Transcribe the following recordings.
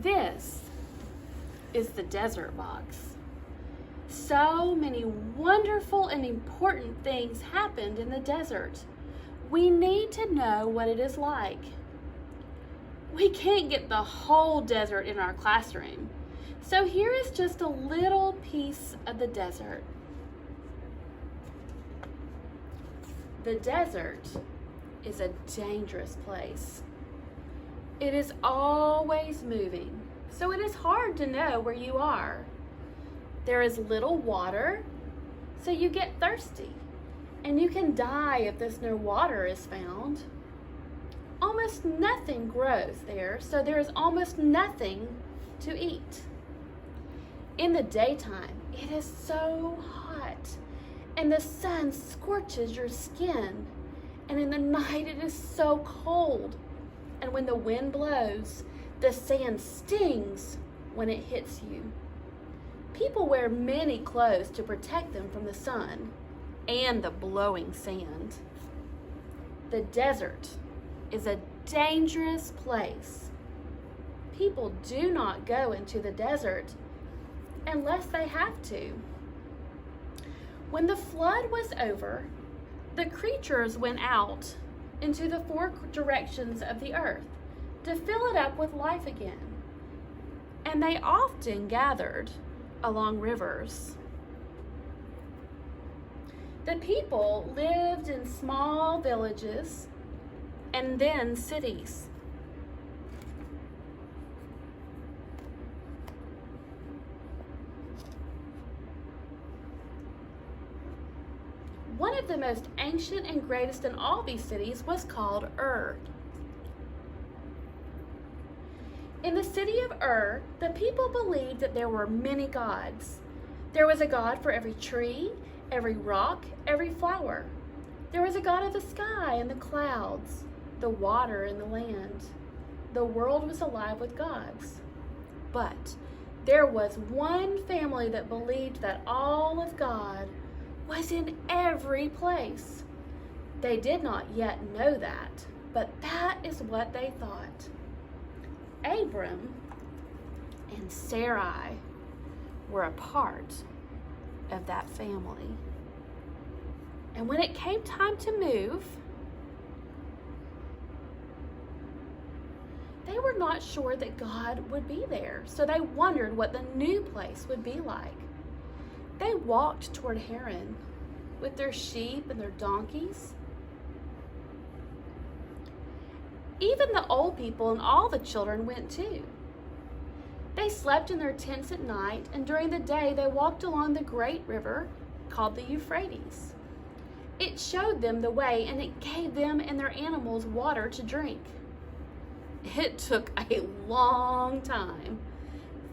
This is the desert box. So many wonderful and important things happened in the desert. We need to know what it is like. We can't get the whole desert in our classroom, so here is just a little piece of the desert. The desert is a dangerous place. It is always moving, so it is hard to know where you are. There is little water, so you get thirsty, and you can die if there's no water is found. Almost nothing grows there, so there is almost nothing to eat. In the daytime, it is so hot, and the sun scorches your skin, and in the night it is so cold. And when the wind blows, the sand stings when it hits you. People wear many clothes to protect them from the sun and the blowing sand. The desert is a dangerous place. People do not go into the desert unless they have to. When the flood was over, the creatures went out into the four directions of the earth to fill it up with life again. And they often gathered along rivers. The people lived in small villages and then cities. One of the most ancient and greatest in all these cities was called Ur. In the city of Ur, the people believed that there were many gods. There was a god for every tree, every rock, every flower. There was a god of the sky and the clouds, the water and the land. The world was alive with gods. But there was one family that believed that all of God was in every place. They did not yet know that, but that is what they thought. Abram and Sarai were a part of that family. And when it came time to move, they were not sure that God would be there, so they wondered what the new place would be like. They walked toward Haran with their sheep and their donkeys. Even the old people and all the children went too. They slept in their tents at night, and during the day they walked along the great river called the Euphrates. It showed them the way, and it gave them and their animals water to drink. It took a long time.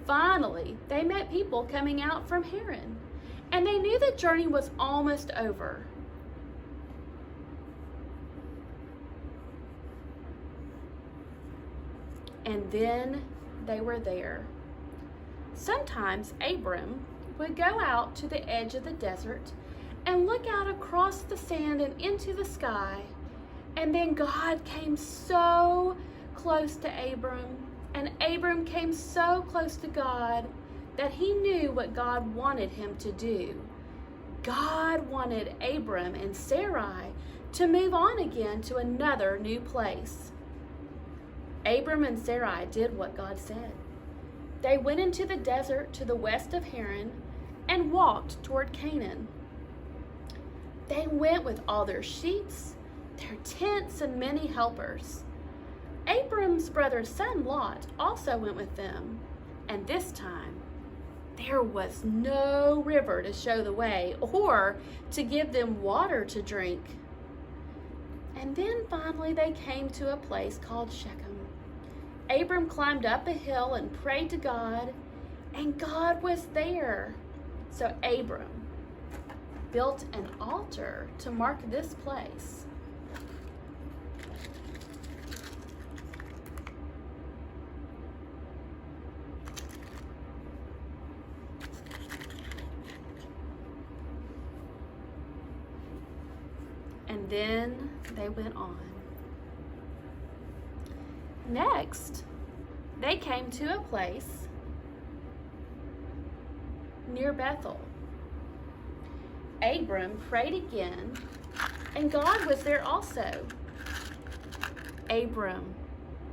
Finally, they met people coming out from Haran, and they knew the journey was almost over. And then they were there. Sometimes Abram would go out to the edge of the desert and look out across the sand and into the sky. And then God came so close to Abram, and Abram came so close to God that he knew what God wanted him to do. God wanted Abram and Sarai to move on again to another new place. Abram and Sarai did what God said. They went into the desert to the west of Haran and walked toward Canaan. They went with all their sheep, their tents, and many helpers. Abram's brother's son Lot also went with them, and this time there was no river to show the way or to give them water to drink. And then finally they came to a place called Shechem. Abram climbed up a hill and prayed to God, and God was there. So Abram built an altar to mark this place. And then they went on. Next, they came to a place near Bethel. Abram prayed again, and God was there also. Abram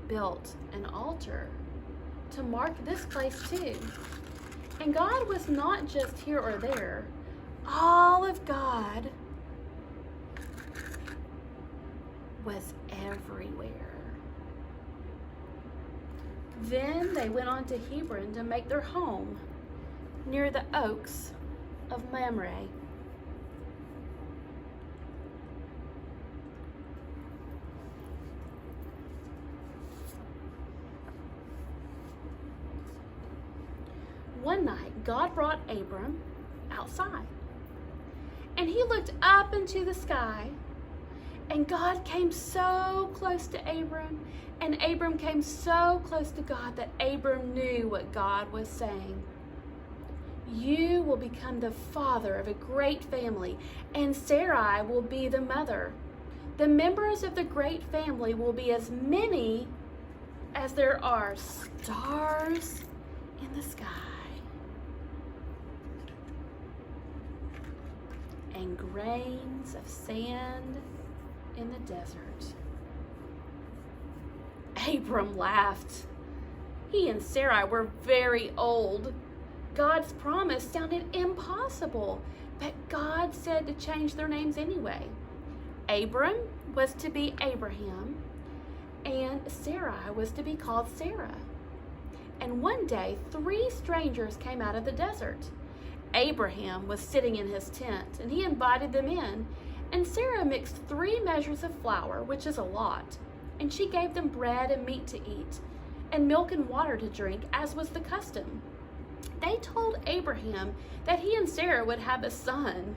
built an altar to mark this place too. And God was not just here or there. All of God was everywhere. Then they went on to Hebron to make their home near the oaks of Mamre. One night, God brought Abram outside, and he looked up into the sky, and God came so close to Abram, and Abram came so close to God that Abram knew what God was saying. You will become the father of a great family, and Sarai will be the mother. The members of the great family will be as many as there are stars in the sky and grains of sand in the desert. Abram laughed. He and Sarai were very old. God's promise sounded impossible, but God said to change their names anyway. Abram was to be Abraham, and Sarai was to be called Sarah. And one day, 3 strangers came out of the desert. Abraham was sitting in his tent, and he invited them in. And Sarah mixed 3 measures of flour, which is a lot, and she gave them bread and meat to eat, and milk and water to drink, as was the custom. They told Abraham that he and Sarah would have a son.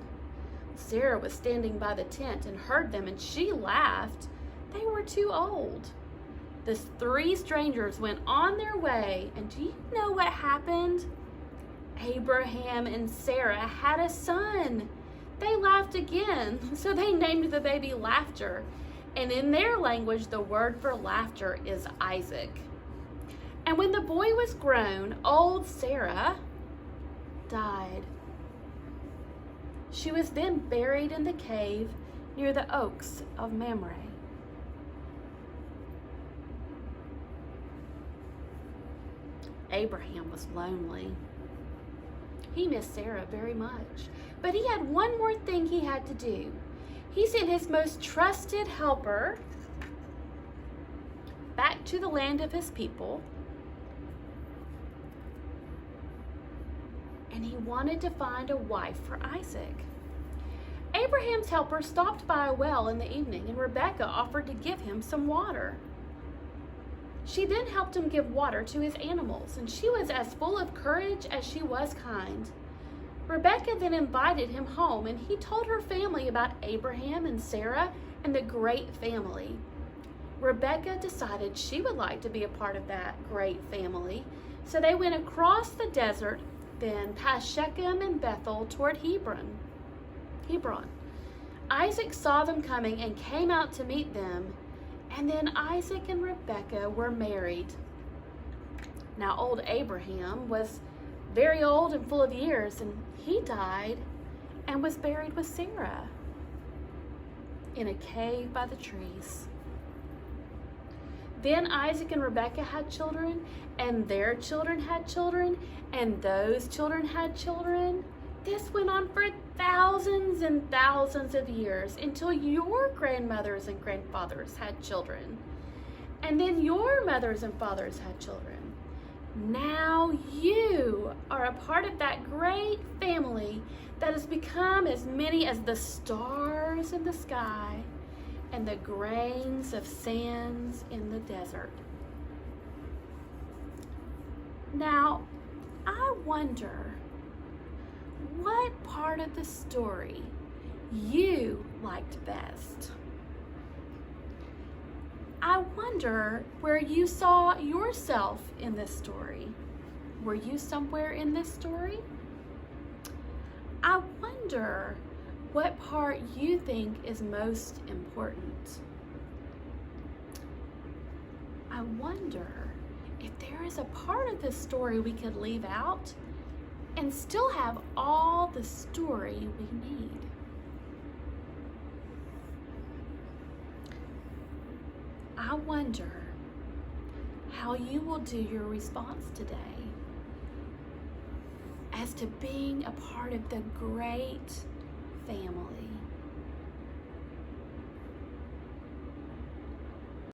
Sarah was standing by the tent and heard them, and she laughed. They were too old. The 3 strangers went on their way, and do you know what happened? Abraham and Sarah had a son. They laughed again, so they named the baby Laughter. And in their language, the word for laughter is Isaac. And when the boy was grown, old Sarah died. She was then buried in the cave near the oaks of Mamre. Abraham was lonely. He missed Sarah very much, but he had one more thing he had to do. He sent his most trusted helper back to the land of his people, and he wanted to find a wife for Isaac. Abraham's helper stopped by a well in the evening, and Rebekah offered to give him some water. She then helped him give water to his animals, and she was as full of courage as she was kind. Rebekah then invited him home, and he told her family about Abraham and Sarah and the great family. Rebekah decided she would like to be a part of that great family, so they went across the desert, then past Shechem and Bethel toward Hebron. Isaac saw them coming and came out to meet them, and then Isaac and Rebekah were married. Now old Abraham was very old and full of years, and he died and was buried with Sarah in a cave by the trees. Then Isaac and Rebekah had children, and their children had children, and those children had children. This went on for thousands and thousands of years until your grandmothers and grandfathers had children. And then your mothers and fathers had children. Now you are a part of that great family that has become as many as the stars in the sky and the grains of sands in the desert. Now, I wonder what part of the story you liked best. I wonder where you saw yourself in this story. Were you somewhere in this story? I wonder what part you think is most important. I wonder if there there is a part of this story we could leave out and still have all the story we need. I wonder how you will do your response today as to being a part of the great family